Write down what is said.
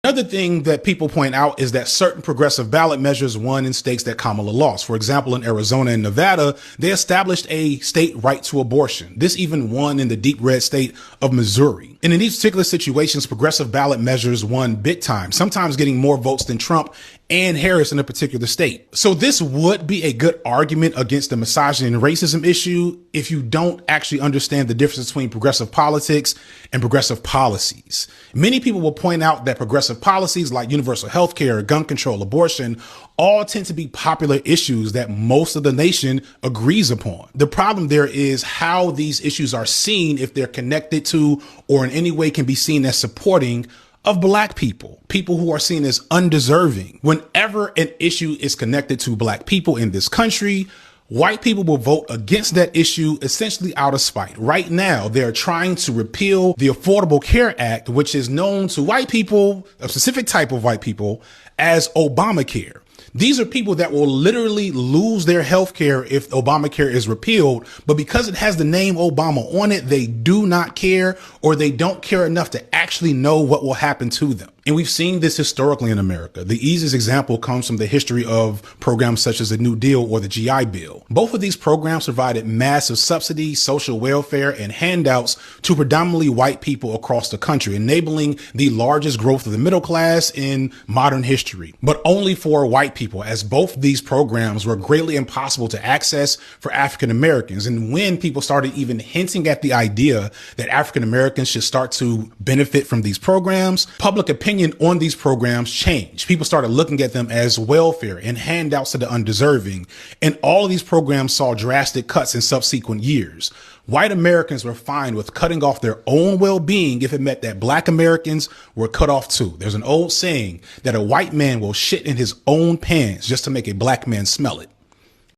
Another thing that people point out is that certain progressive ballot measures won in states that Kamala lost. For example, in Arizona and Nevada, they established a state right to abortion. This even won in the deep red state of Missouri. And in these particular situations, progressive ballot measures won big time, sometimes getting more votes than Trump and Harris in a particular state. So this would be a good argument against the misogyny and racism issue if you don't actually understand the difference between progressive politics and progressive policies. Many people will point out that progressive policies like universal health care, gun control, abortion, all tend to be popular issues that most of the nation agrees upon. The problem there is how these issues are seen, if they're connected to or in any way can be seen as supporting of black people, people who are seen as undeserving. Whenever an issue is connected to black people in this country, white people will vote against that issue essentially out of spite. Right now, they're trying to repeal the Affordable Care Act, which is known to white people, a specific type of white people, as Obamacare. These are people that will literally lose their health care if Obamacare is repealed. But because it has the name Obama on it, they do not care, or they don't care enough to actually know what will happen to them. And we've seen this historically in America. The easiest example comes from the history of programs such as the New Deal or the GI Bill. Both of these programs provided massive subsidies, social welfare, and handouts to predominantly white people across the country, enabling the largest growth of the middle class in modern history, but only for white people, as both of these programs were greatly impossible to access for African Americans. And when people started even hinting at the idea that African Americans should start to benefit from these programs, public opinion on these programs changed. People started looking at them as welfare and handouts to the undeserving. And all of these programs saw drastic cuts in subsequent years. White Americans were fine with cutting off their own well-being if it meant that black Americans were cut off too. There's an old saying that a white man will shit in his own pants just to make a black man smell it.